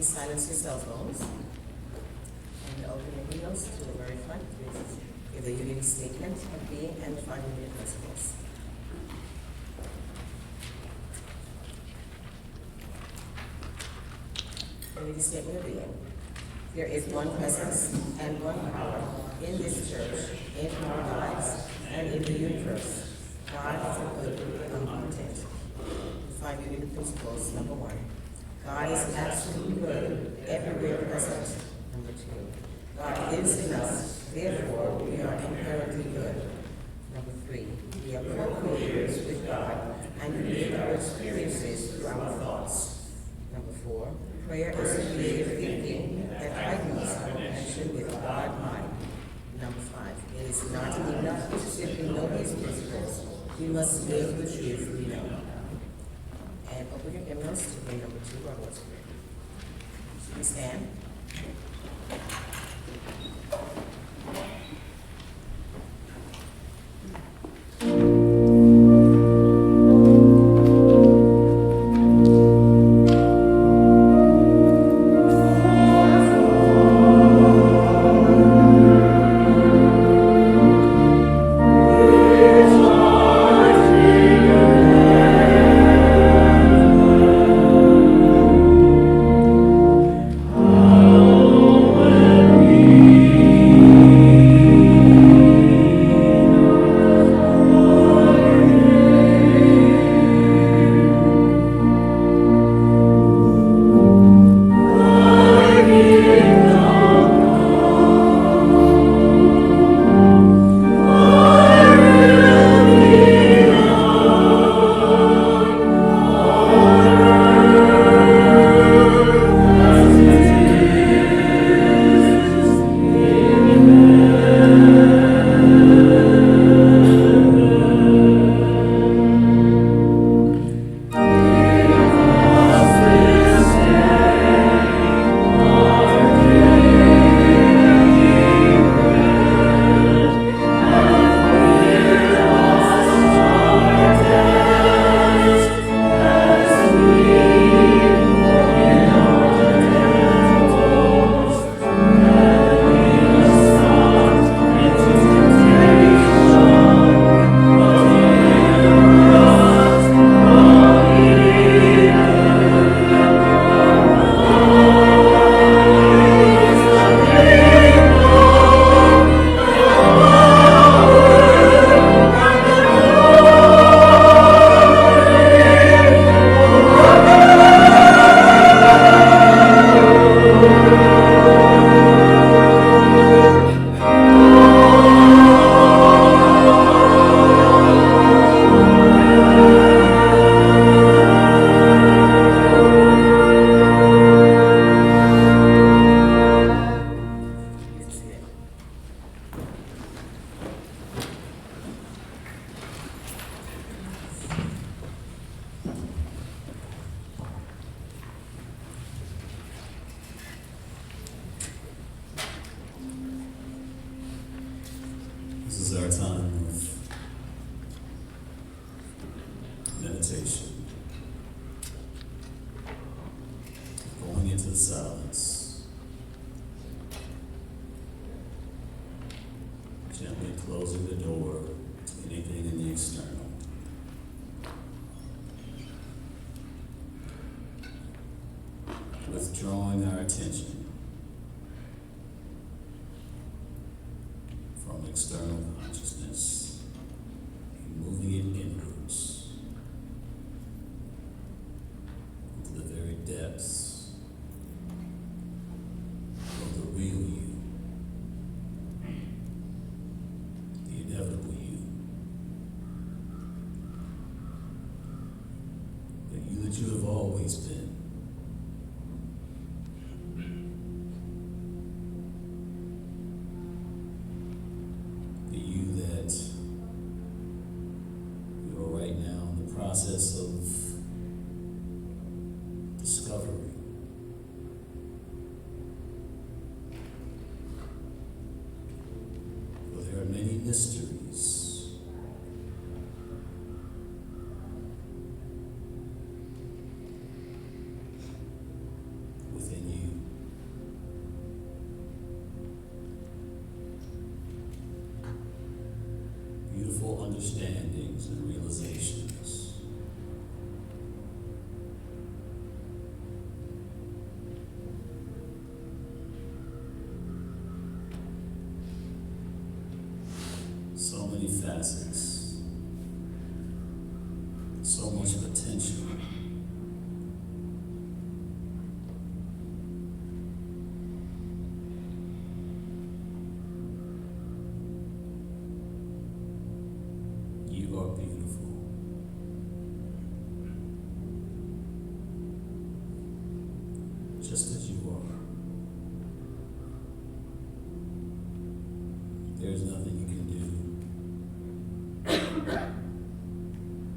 Please silence your cell phones and open your windows to the very front. Give a unique statement of being and finding your principles. Read the statement of being. There is one presence and one power in this church, in our lives, and in the universe. God is a good and omnipotent. Five unique principles. Number one, God is absolutely good, everywhere present. Number two, God lives in us, therefore we are inherently good. Number three, we are co-creators with God and create our experiences through our thoughts. Number four, prayer is creative thinking that heightens our connection with God mind. Number five, it is not enough to simply know His principles. We must live the truth we know. And open your hymnals to hymn number 2, our Lord's Prayer. Please stand. This is our time of meditation, going into the silence, gently closing the door to anything in the external. Withdrawing our attention from external consciousness and moving it inwards into the very depths of the real you, the inevitable you, the you that you have always been. Process of discovery. For there are many mysteries understandings and realizations. So many facets, so much potential. You are beautiful. Just as you are. There's nothing you can do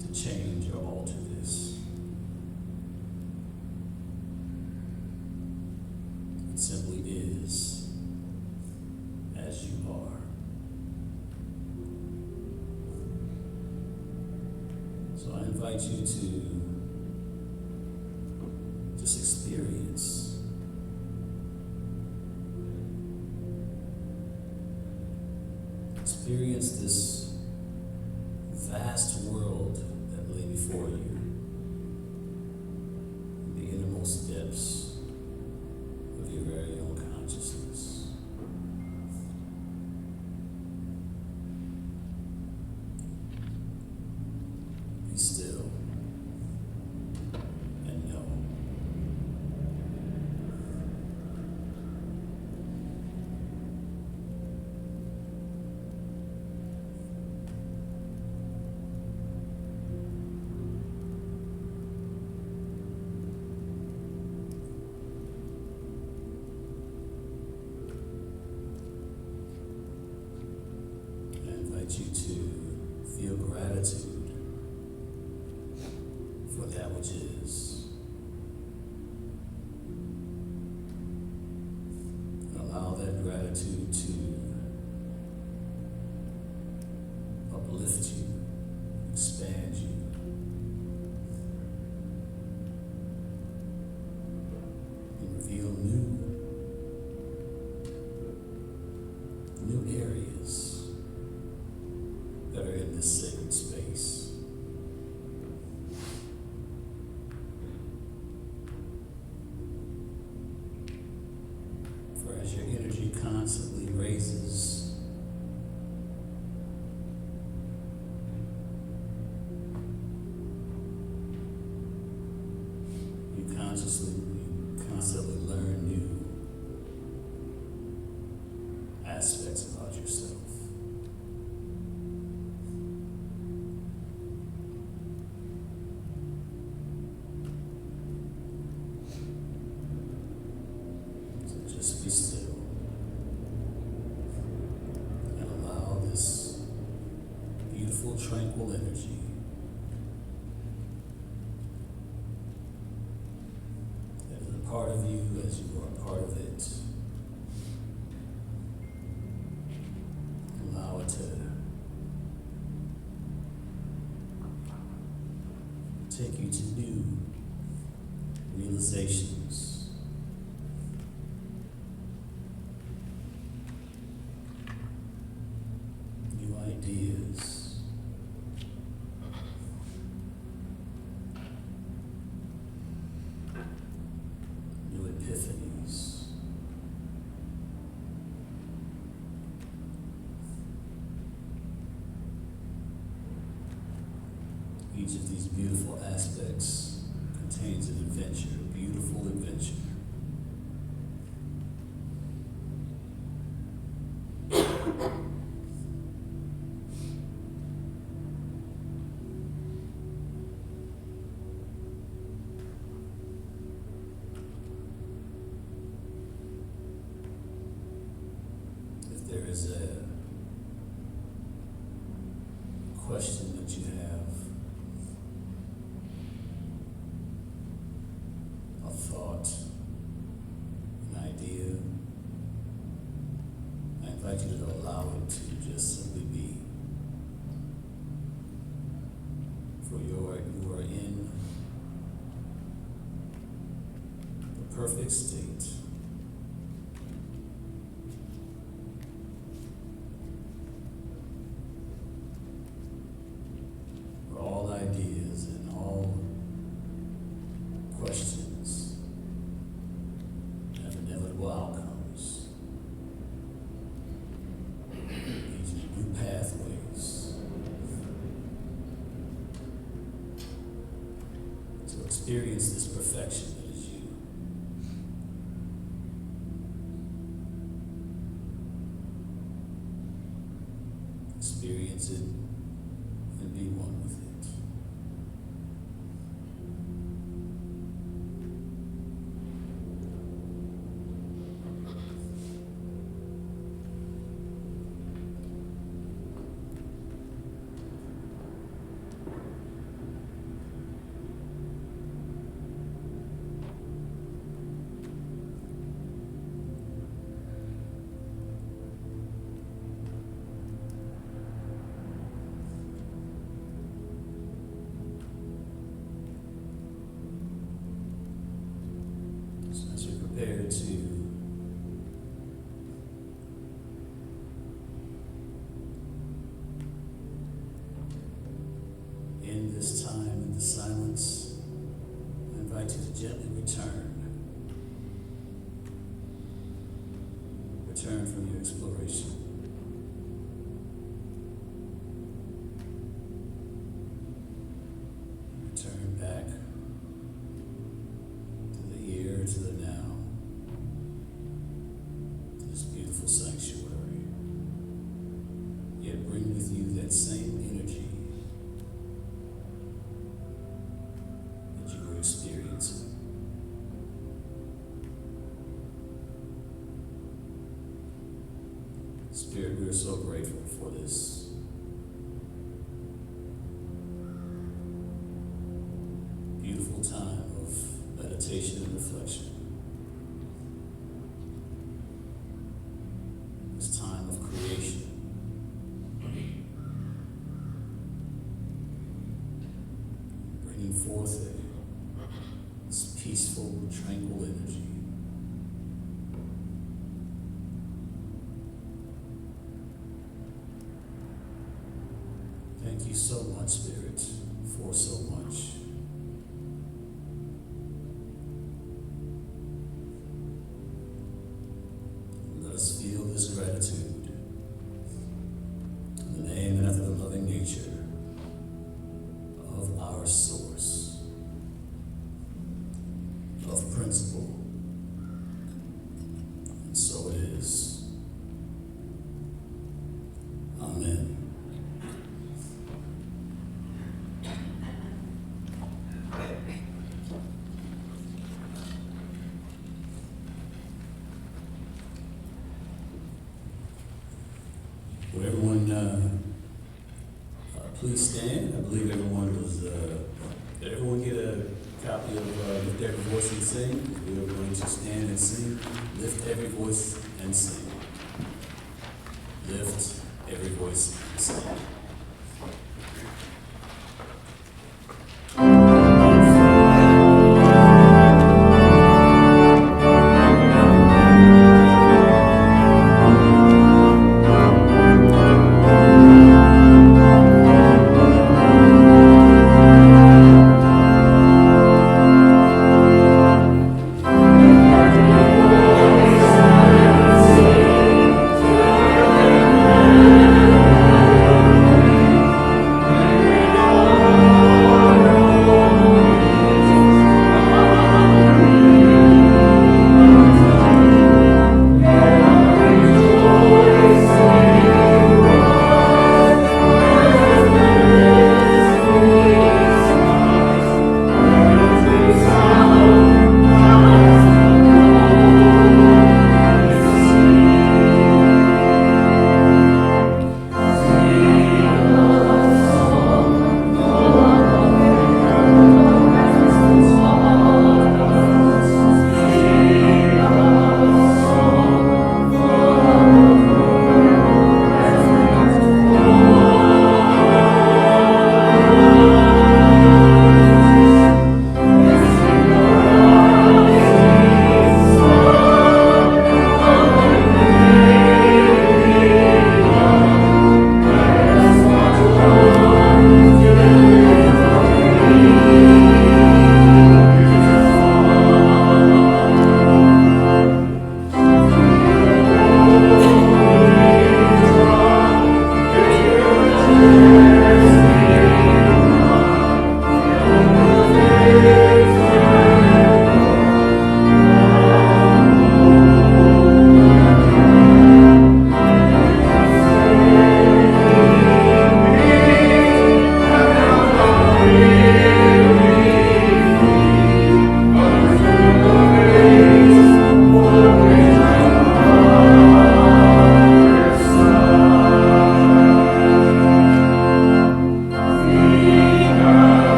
to change or alter this. It simply is as you are. So I invite you to just experience this vast world that lay before you, the innermost depths of your very own consciousness. Be still and know. You to feel gratitude for that which is. Allow that gratitude to uplift you, expand you. And reveal new areas that are in this sacred space. For as your energy constantly raises, you constantly learn new aspects about yourself. Just be still and allow this beautiful, tranquil energy that is a part of you as you are a part of it. Allow it to take you to new realizations. Ideas, new epiphanies, each of these beautiful aspects contains an adventure, a beautiful adventure. There is a question that you have, a thought, an idea. I invite you to allow it to just simply be. For you are in the perfect state experience this perfection that is you. Experience it and be one with it. So as you're prepared to end this time in the silence, I invite you to gently return. Return from your exploration. Return back to the here, to the now, to this beautiful sanctuary. Yet bring with you that same energy that you were experiencing. Spirit, we are so grateful for this beautiful time of meditation and reflection. This time of creation. Bringing forth this peaceful, tranquil energy. Thank you so much, Spirit, for so much. Let us feel this gratitude in the name and after the loving nature of our source, of principle. And so it is. Amen. Will everyone please stand? I believe everyone was, did everyone get a copy of Lift Every Voice and Sing? We are going to stand and sing. Lift every voice and sing. Lift every voice and sing.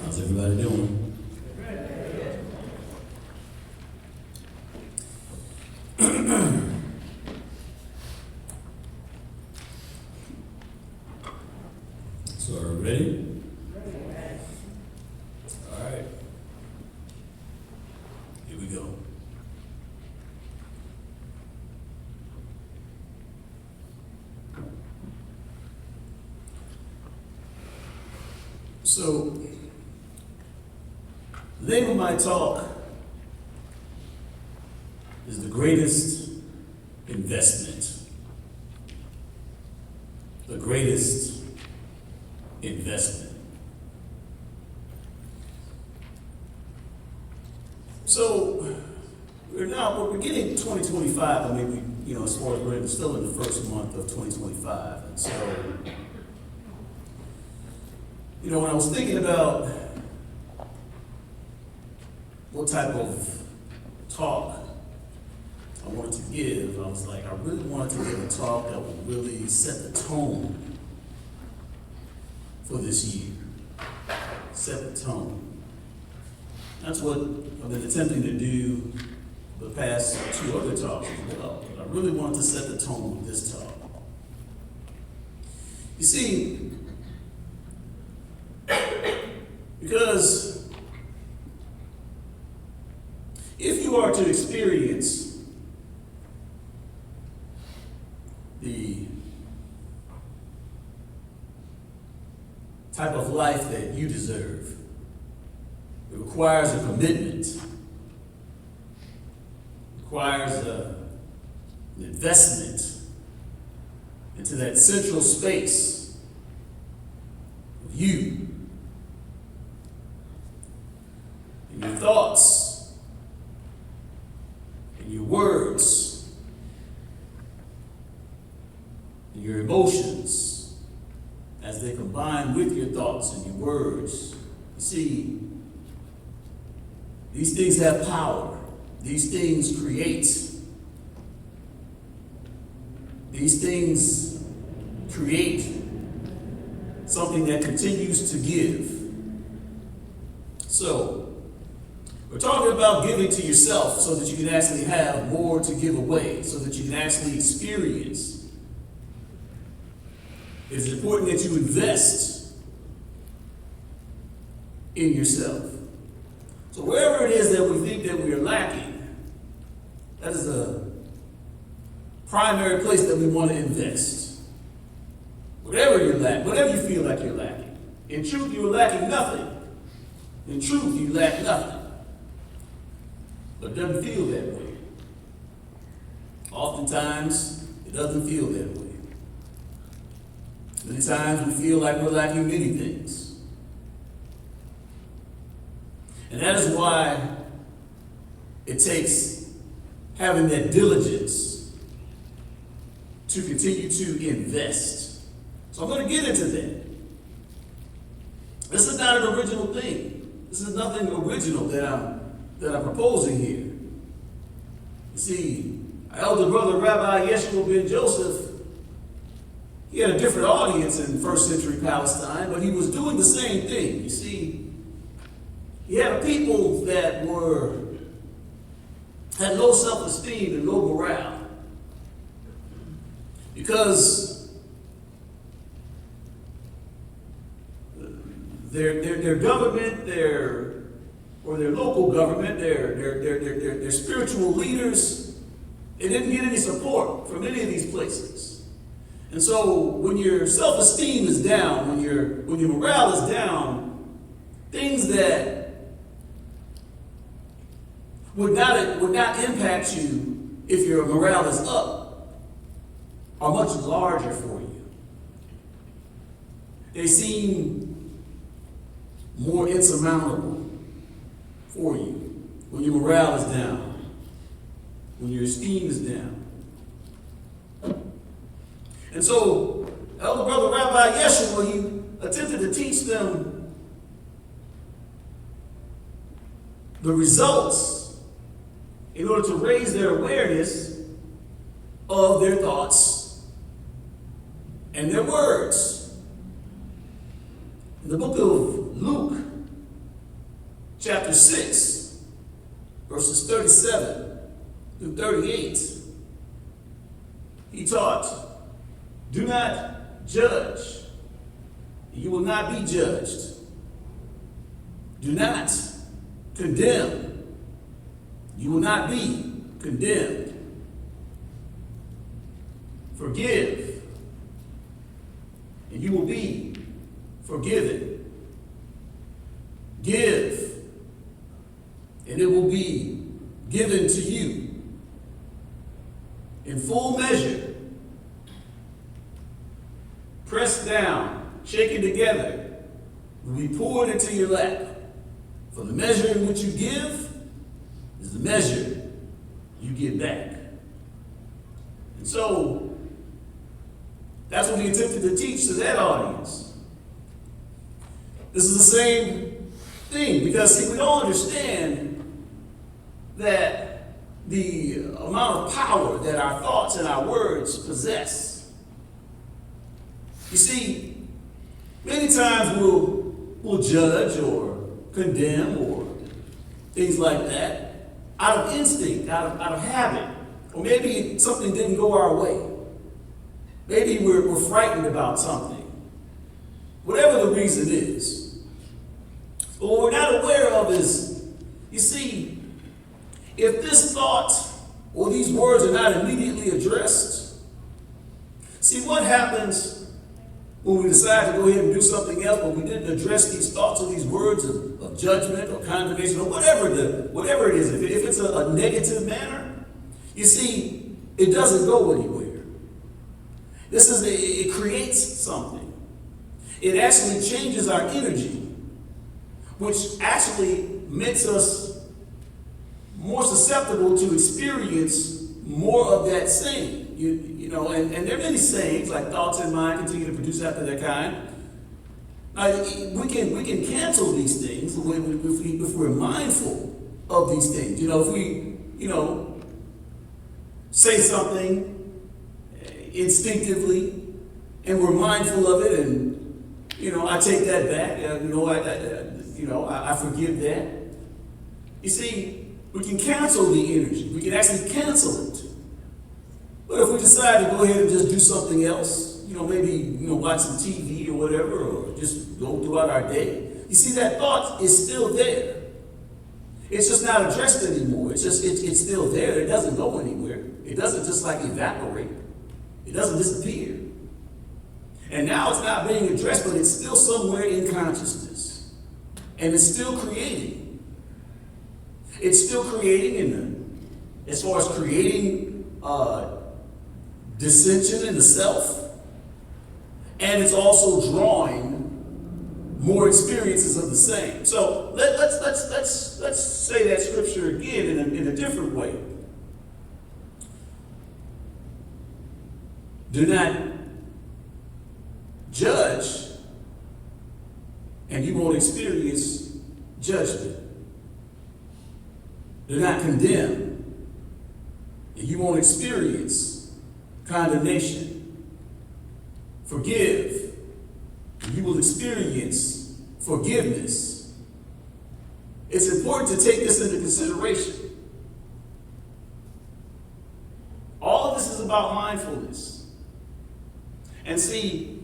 How's everybody doing? So are we ready? All right. Here we go. So, the name of my talk is the greatest investment. The greatest investment. So, we're beginning 2025. I mean, as far as we're still in the first month of 2025. And so, when I was thinking about what type of talk I wanted to give, I was like, I really wanted to give a talk that would really set the tone for this year. Set the tone. That's what I've been attempting to do the past 2 other talks as well. But I really wanted to set the tone with this talk. You see, because if you are to experience the type of life that you deserve, it requires a commitment, requires an investment into that central space of you. And your thoughts, and your words, and your emotions, as they combine with your thoughts and your words. You see, these things have power. These things create. These things create something that continues to give. So, we're talking about giving to yourself so that you can actually have more to give away, so that you can actually experience. It's important that you invest in yourself. So wherever it is that we think that we are lacking, that is a primary place that we want to invest. Whatever you're lacking, whatever you feel like you're lacking. In truth, you're lacking nothing. In truth, you lack nothing. But it doesn't feel that way. Oftentimes, it doesn't feel that way. Many times we feel like we're lacking many things. And that is why it takes having that diligence to continue to invest. So I'm going to get into that. This is not an original thing. This is nothing original that I'm proposing here. You see, our elder brother, Rabbi Yeshua ben Joseph, he had a different audience in first century Palestine, but he was doing the same thing. You see, he had a people that had low self-esteem and low morale. Because their government, their local government, their spiritual leaders, they didn't get any support from any of these places. And so when your self-esteem is down, when your morale is down, things that would not impact you if your morale is up are much larger for you. They seem more insurmountable for you when your morale is down, when your esteem is down. And so, Elder Brother Rabbi Yeshua, he attempted to teach them the results in order to raise their awareness of their thoughts and their words. In the book of Luke, chapter 6, verses 37 through 38, he taught, "Do not judge, you will not be judged. Do not condemn, you will not be condemned. Forgive, and you will be forgiven. Give, and it will be given to you. In full measure, pressed down, shaken together, will be poured into your lap. For the measure in which you give is the measure you get back." And so, that's what he attempted to teach to that audience. This is the same thing, because see, we don't understand that the amount of power that our thoughts and our words possess. You see, many times we'll judge or condemn or things like that out of instinct, out of habit, or maybe something didn't go our way. Maybe we're frightened about something. Whatever the reason is. But what we're not aware of is, you see, if this thought or these words are not immediately addressed, see what happens when we decide to go ahead and do something else, but we didn't address these thoughts or these words of judgment or condemnation or whatever it is. If it's a negative manner, you see, it doesn't go anywhere. It creates something. It actually changes our energy, which actually makes us more susceptible to experience more of that same. You know, and there are many sayings like thoughts in mind continue to produce after their kind. We can cancel these things if we're mindful of these things. You know, if we say something instinctively and we're mindful of it, and I take that back. I forgive that. You see, we can cancel the energy. We can actually cancel it. But if we decide to go ahead and just do something else, maybe watch some TV or whatever, or just go throughout our day, you see that thought is still there. It's just not addressed anymore. It's still there. It doesn't go anywhere. It doesn't just like evaporate. It doesn't disappear. And now it's not being addressed, but it's still somewhere in consciousness. And it's still creating. It's still creating as far as creating dissension in the self. And it's also drawing more experiences of the same. So let's say that scripture again in a different way. Do not judge, and you won't experience judgment. Do not condemn, and you won't experience condemnation. Forgive, and you will experience forgiveness. It's important to take this into consideration. All of this is about mindfulness. And see,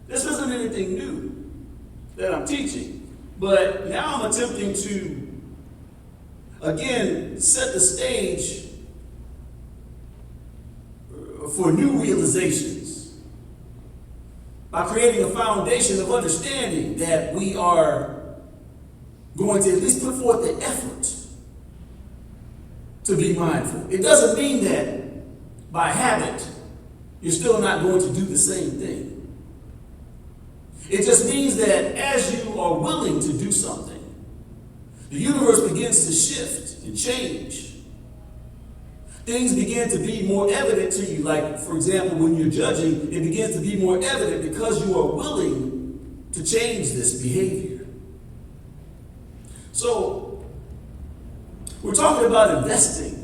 this isn't anything new that I'm teaching, but now I'm attempting to, again, set the stage for new realizations by creating a foundation of understanding that we are going to at least put forth the effort to be mindful. It doesn't mean that by habit, you're still not going to do the same thing. It just means that as you are willing to do something, the universe begins to shift and change. Things begin to be more evident to you. Like, for example, when you're judging, it begins to be more evident because you are willing to change this behavior. So, we're talking about investing.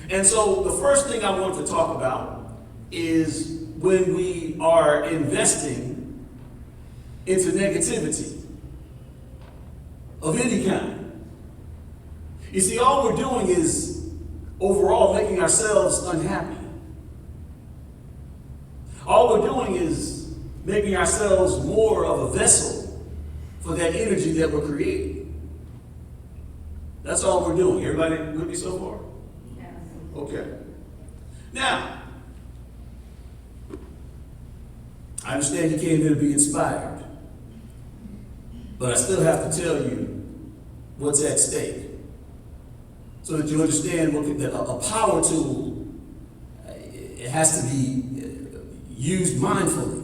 And so the first thing I want to talk about is when we are investing into negativity. of any kind. You see, all we're doing is overall making ourselves unhappy. All we're doing is making ourselves more of a vessel for that energy that we're creating. That's all we're doing. Everybody with me so far? Yes. Okay. Now, I understand you came here to be inspired, but I still have to tell you what's at stake so that you understand that a power tool, it has to be used mindfully.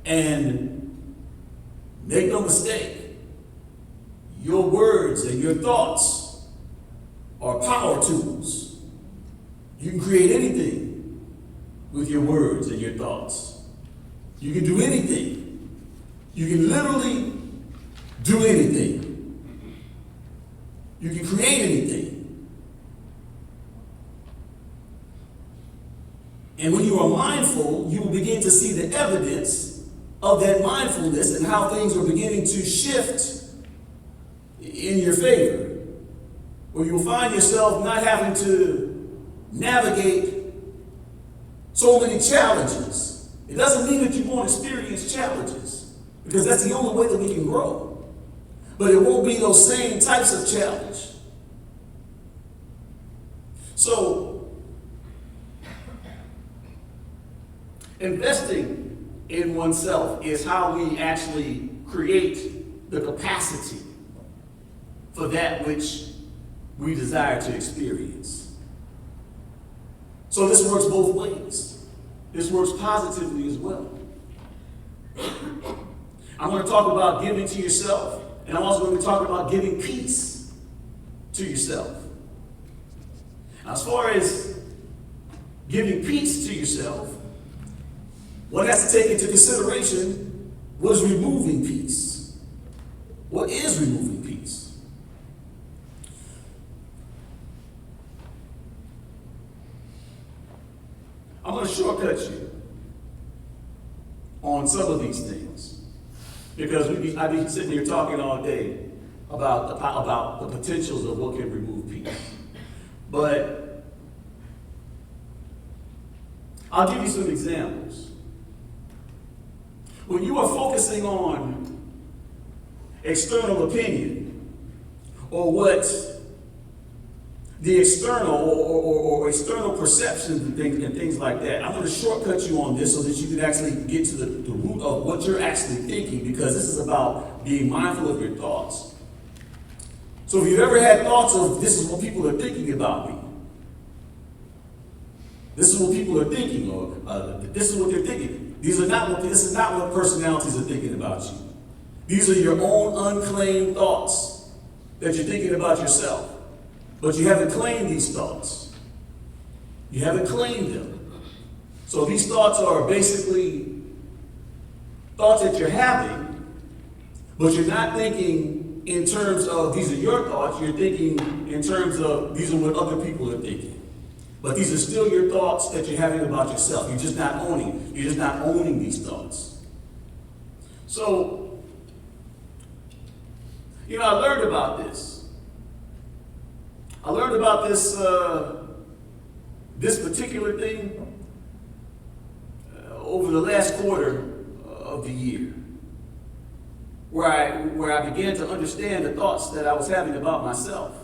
And make no mistake, your words and your thoughts are power tools. You can create anything with your words and your thoughts. You can do anything. You can literally do anything. You can create anything. And when you are mindful, you will begin to see the evidence of that mindfulness and how things are beginning to shift in your favor. Where you'll find yourself not having to navigate so many challenges. It doesn't mean that you won't experience challenges, because that's the only way that we can grow. But it won't be those same types of challenge. So, investing in oneself is how we actually create the capacity for that which we desire to experience. So this works both ways. This works positively as well. I'm going to talk about giving to yourself, and I'm also going to talk about giving peace to yourself. Now, as far as giving peace to yourself, one has to take into consideration what is removing peace. What is removing peace? I'm going to shortcut you on some of these things, because I've been sitting here talking all day about the potentials of what can remove peace. But I'll give you some examples. When you are focusing on external opinion, or what the external or external perceptions and things like that, I'm going to shortcut you on this so that you can actually get to the root of what you're actually thinking, because this is about being mindful of your thoughts. So if you've ever had thoughts of, this is what people are thinking about me, this is what people are thinking, or this is what they're thinking. This is not what personalities are thinking about you. These are your own unclaimed thoughts that you're thinking about yourself. But you haven't claimed these thoughts. You haven't claimed them. So these thoughts are basically thoughts that you're having, but you're not thinking in terms of these are your thoughts. You're thinking in terms of these are what other people are thinking. But these are still your thoughts that you're having about yourself. You're just not owning these thoughts. So, I learned about this. I learned about this this particular thing over the last quarter of the year, where I began to understand the thoughts that I was having about myself.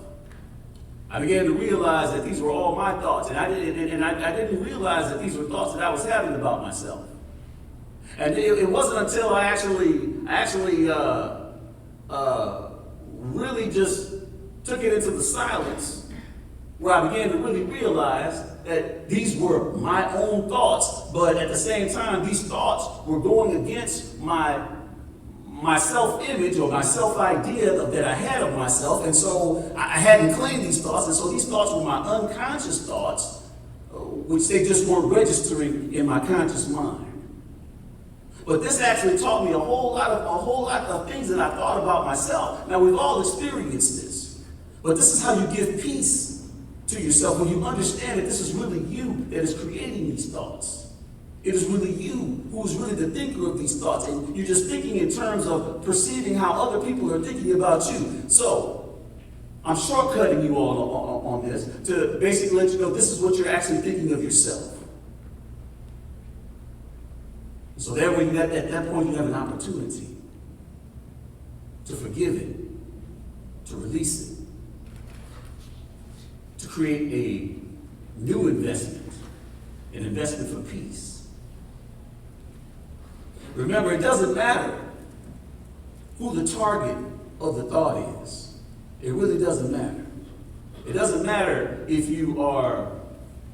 I began to realize that these were all my thoughts, and I didn't realize that these were thoughts that I was having about myself. And it wasn't until I actually really just took it into the silence where I began to really realize that these were my own thoughts, but at the same time, these thoughts were going against my self-image or my self-idea that I had of myself. And so I hadn't claimed these thoughts. And so these thoughts were my unconscious thoughts, which they just weren't registering in my conscious mind. But this actually taught me a whole lot of things that I thought about myself. Now, we've all experienced this, but this is how you give peace to yourself, when you understand that this is really you that is creating these thoughts. It is really you who is really the thinker of these thoughts. And you're just thinking in terms of perceiving how other people are thinking about you. So, I'm shortcutting you all on this to basically let you know this is what you're actually thinking of yourself. So there, when at that point, you have an opportunity to forgive it, to release it, to create a new investment, an investment for peace. Remember, it doesn't matter who the target of the thought is. It really doesn't matter. It doesn't matter if you are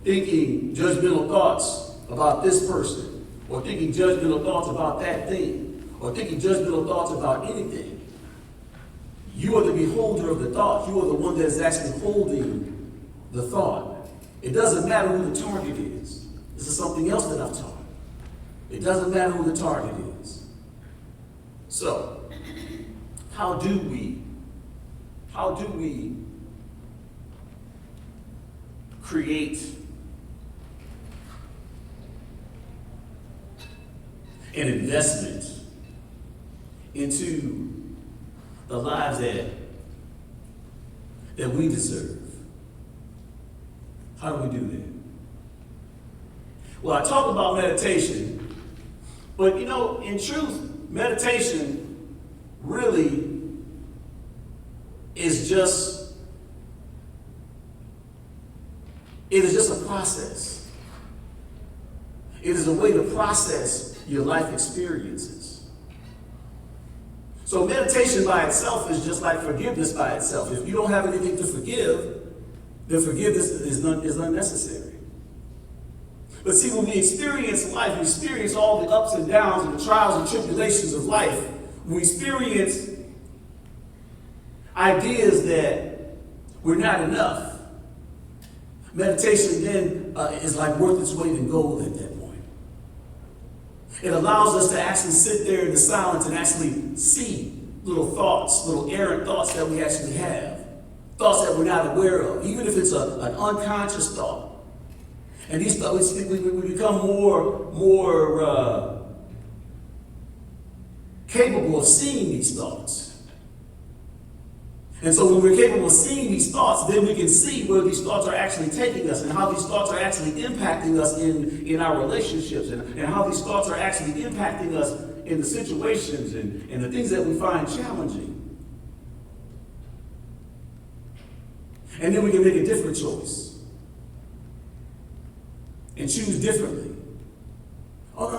thinking judgmental thoughts about this person, or thinking judgmental thoughts about that thing, or thinking judgmental thoughts about anything. You are the beholder of the thought. You are the one that is actually holding the thought. It doesn't matter who the target is. This is something else that I've taught. It doesn't matter who the target is. So, how do we create an investment into the lives that we deserve? How do we do that? Well, I talk about meditation, but in truth, meditation really is just a process. It is a way to process your life experiences. So meditation by itself is just like forgiveness by itself. If you don't have anything to forgive, then forgiveness is unnecessary. But see, when we experience life, we experience all the ups and downs and the trials and tribulations of life, we experience ideas that we're not enough. Meditation then is like worth its weight in gold at that point. It allows us to actually sit there in the silence and actually see little thoughts, little errant thoughts that we actually have. Thoughts that we're not aware of, even if it's an unconscious thought. And these thoughts, we become more capable of seeing these thoughts. And so when we're capable of seeing these thoughts, then we can see where these thoughts are actually taking us and how these thoughts are actually impacting us in our relationships and how these thoughts are actually impacting us in the situations and the things that we find challenging. And then we can make a different choice and choose differently. Oh, no,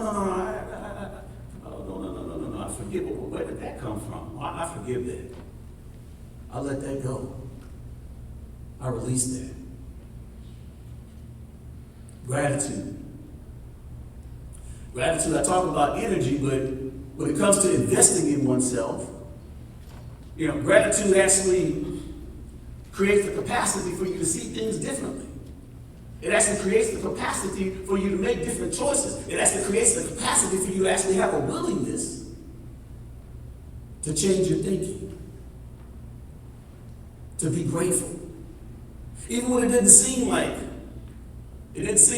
I forgive. Where did that come from? I forgive that. I let that go. I release that. Gratitude. Gratitude, I talk about energy, but when it comes to investing in oneself, gratitude actually creates the capacity for you to see things differently. It actually creates the capacity for you to make different choices. It actually creates the capacity for you to actually have a willingness to change your thinking, to be grateful. Even when it didn't seem like this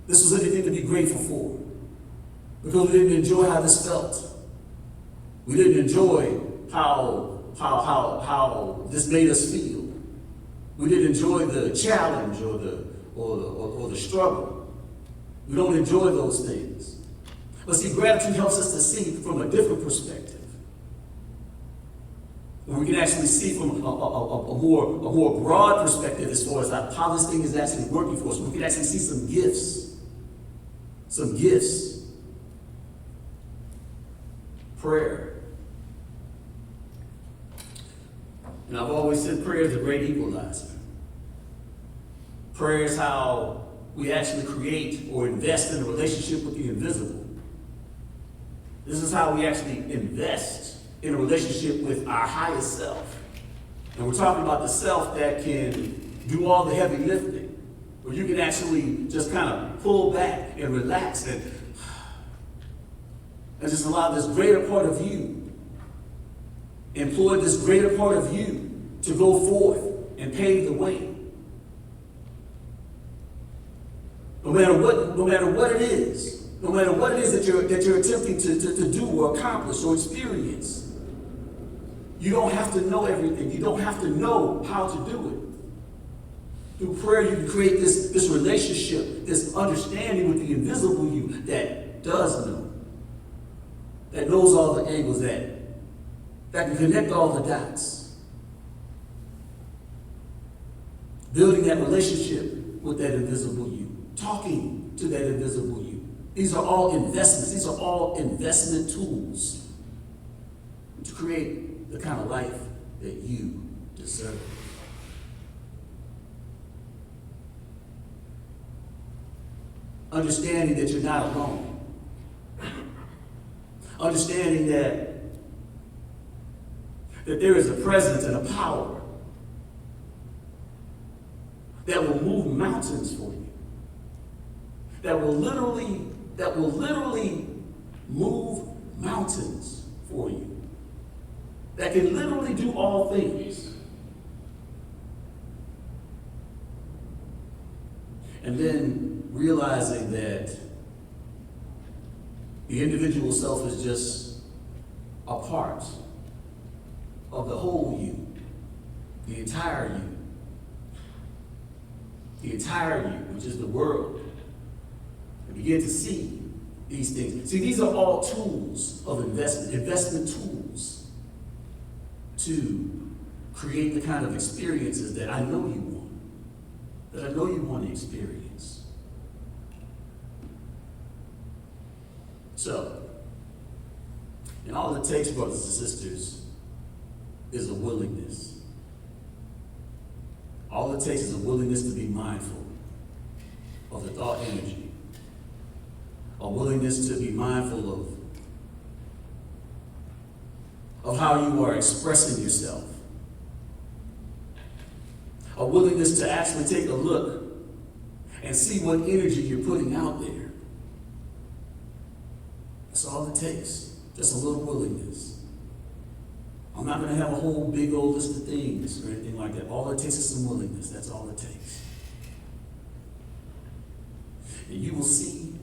was anything to be grateful for. Because we didn't enjoy how this felt. We didn't enjoy how this made us feel. We didn't enjoy the challenge or the struggle. We don't enjoy those things. But see, gratitude helps us to see from a different perspective. And we can actually see from a more broad perspective as far as how this thing is actually working for us. We can actually see some gifts. Some gifts. Prayer. And I've always said prayer is a great equalizer. Prayer is how we actually create or invest in a relationship with the invisible. This is how we actually invest in a relationship with our highest self. And we're talking about the self that can do all the heavy lifting, where you can actually just kind of pull back and relax and just allow this greater part of you, employ this greater part of you to go forth and pave the way. But no matter what it is that you're attempting to do or accomplish or experience. You don't have to know everything. You don't have to know how to do it. Through prayer, you can create this relationship, this understanding with the invisible you that does know, that knows all the angles, that can connect all the dots. Building that relationship with that invisible you, talking to that invisible you. These are all investments. These are all investment tools to create the kind of life that you deserve. Understanding that you're not alone. Understanding that there is a presence and a power that will move mountains for you. That will literally move mountains for you. That can literally do all things. And then realizing that the individual self is just a part of the whole you, the entire you. The entire you, which is the world. And begin to see these things. See, these are all tools of investment tools to create the kind of experiences that I know you want to experience. So, and all it takes, brothers and sisters, is a willingness. All it takes is a willingness to be mindful of the thought energy. A willingness to be mindful of how you are expressing yourself. A willingness to actually take a look and see what energy you're putting out there. That's all it takes. Just a little willingness. I'm not going to have a whole big old list of things or anything like that. All it takes is some willingness. That's all it takes. And you will see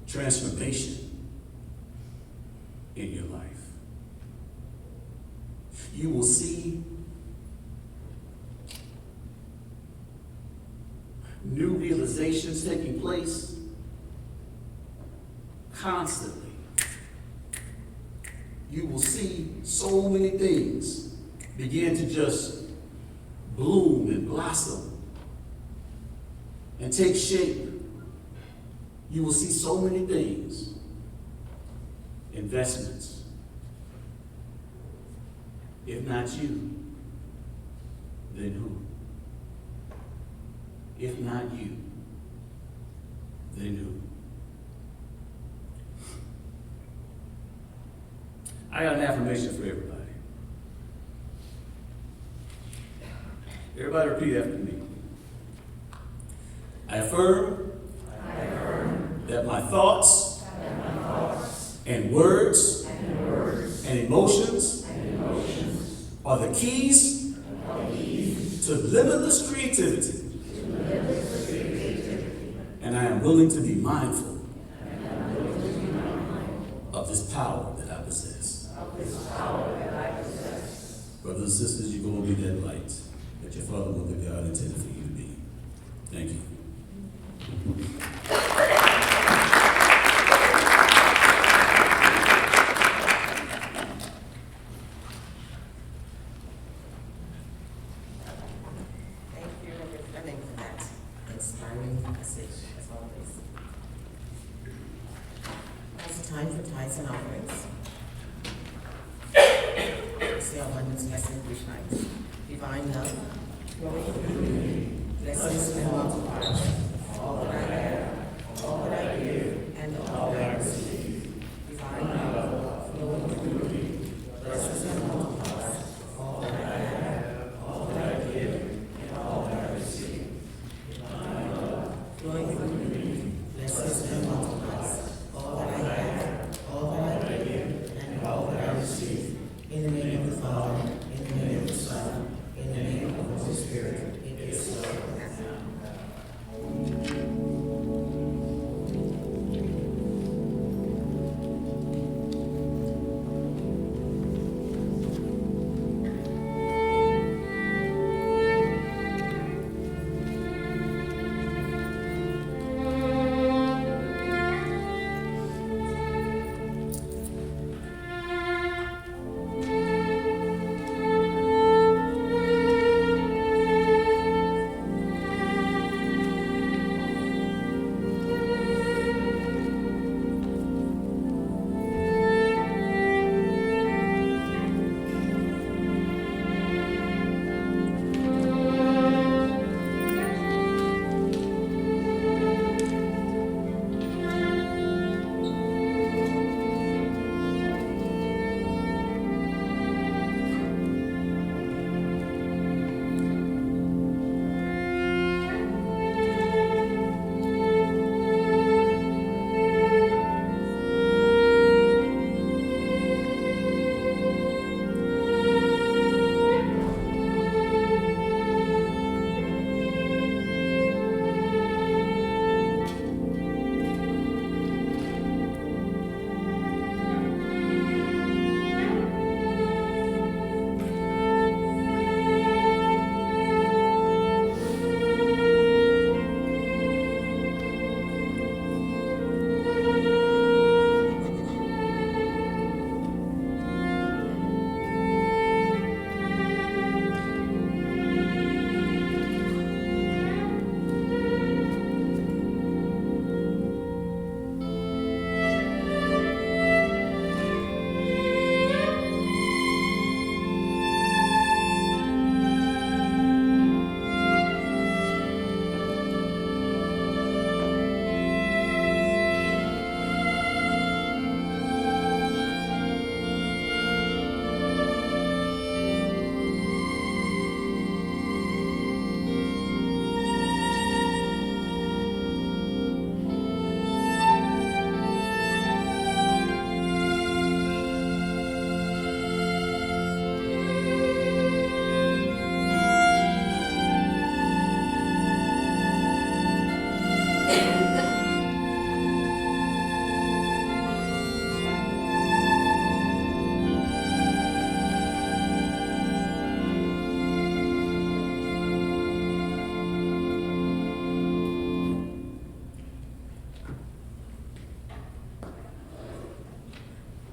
transformation in your life. You will see new realizations taking place constantly. You will see so many things begin to just bloom and blossom and take shape. You will see so many things, investments. If not you, then who? If not you, then who? I got an affirmation for everybody. Everybody repeat after me. I affirm that my thoughts and words and emotions are the keys to limitless creativity. And I am willing to be mindful of this power that I possess. Brothers and sisters, you're going to be that light that your Father, Mother, God intended for you to be. Thank you. Thank you, Reverend Fleming, for that inspiring message, as always. Now it's time for tithes and offerings. Say abundance, blessing, rich nights. Divine love, growing through me, blessings and multiplies. All that I have, all that I give, and all that I receive. Divine love, flowing through me, blessings and multiplies. All that I have, all that I give, and all that I receive. Divine love, flowing through me, blessings and multiplies. All that I have, all that I give, and all that I receive. In the name of the Father, in the name of the Son, in the name of the Holy Spirit, it is so.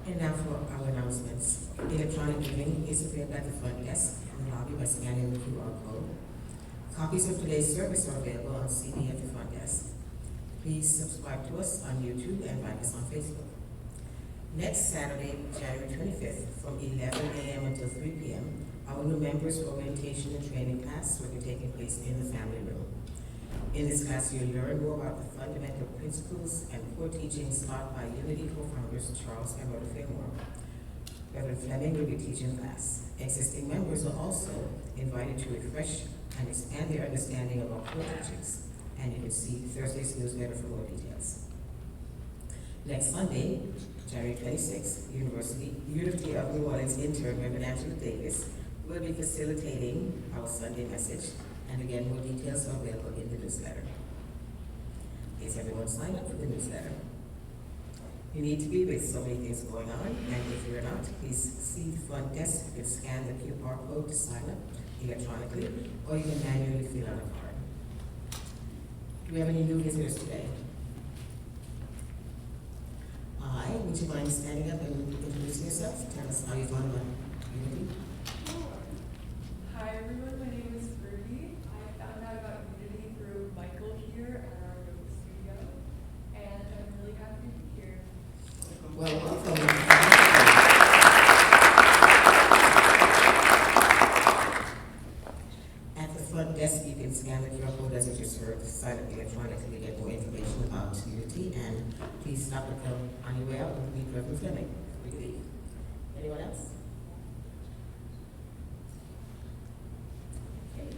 And now for our announcements. Electronic giving is available at the front desk in the lobby by scanning the QR code. Copies of today's service are available on CD at the front desk. Please subscribe to us on YouTube and like us on Facebook. Next Saturday, January 25th, from 11 a.m. until 3 p.m., our new members orientation and training class will be taking place in the family room. In this class, you'll learn more about the fundamental principles and core teachings taught by Unity co-founders Charles and Rhoda Fillmore. Reverend Fleming will be teaching the class. Existing members are also invited to refresh and expand their understanding of our core teachings. And you can see Thursday's newsletter for more details. Next Monday, January 26th, University of New Orleans intern Reverend Angela Davis will be facilitating our Sunday message. And again, more details are available in the newsletter. Is everyone signed up for the newsletter? You need to be with so many things going on, and if you're not, please see the front desk. You can scan the QR code to sign up electronically, or you can manually fill out a card. Do we have any new visitors today? Hi, would you mind standing up and introducing yourself? Tell us how you found about Unity. Hi everyone, my name is Ruby. I found out about Unity through Michael here at our yoga studio, and I'm really happy to be here. Well, welcome. At the front desk, you can scan the QR code as it just heard, sign up electronically to get more information about Unity, and please stop and come on your way out and meet Reverend Fleming. Good evening. Anyone else? Okay.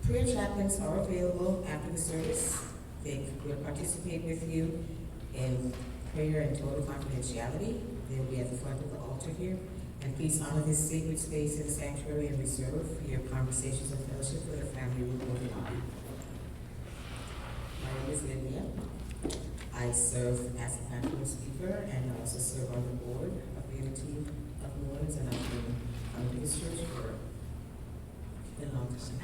Prayer chaplains are available after the service. They will participate with you in prayer and total confidentiality. They'll be at the front of the altar here. And please honor this sacred space in the sanctuary and reserve for your conversations and fellowship with the family room or the lobby. My name is Lydia. I serve as a pastoral speaker, and I also serve on the board of the Unity of New Orleans, and I've been coming to this church for a long time.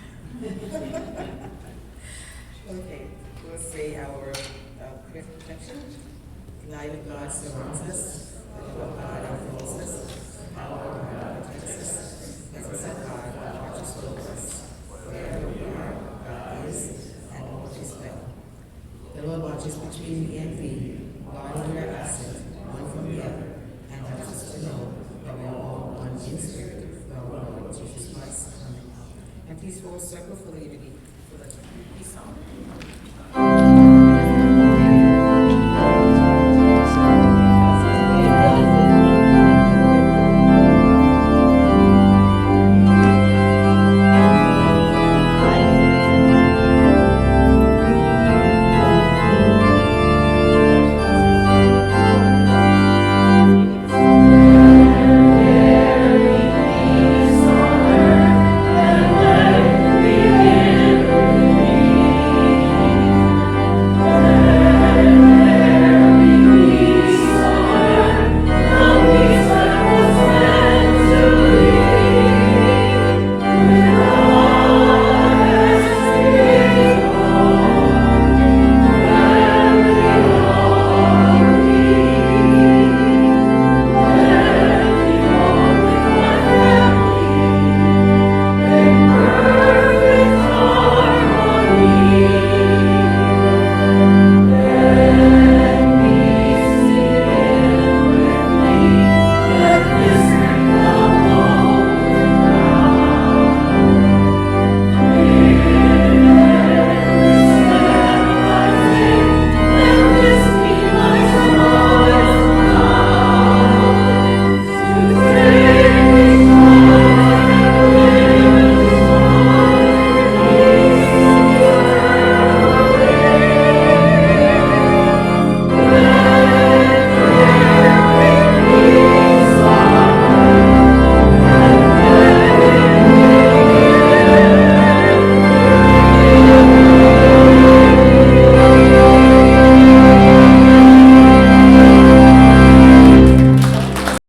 Okay, we'll say our prayer of protection. The light of God surrounds us, the love of God enfolds us, the power of God protects us, the presence of God watches over us. Wherever we are, God is, and all is well. The Lord watches between me and thee, guarding your absent, one from the other, and helps us to know that we are all one in spirit, through our Lord Jesus Christ. Amen. And please form a circle for the Unity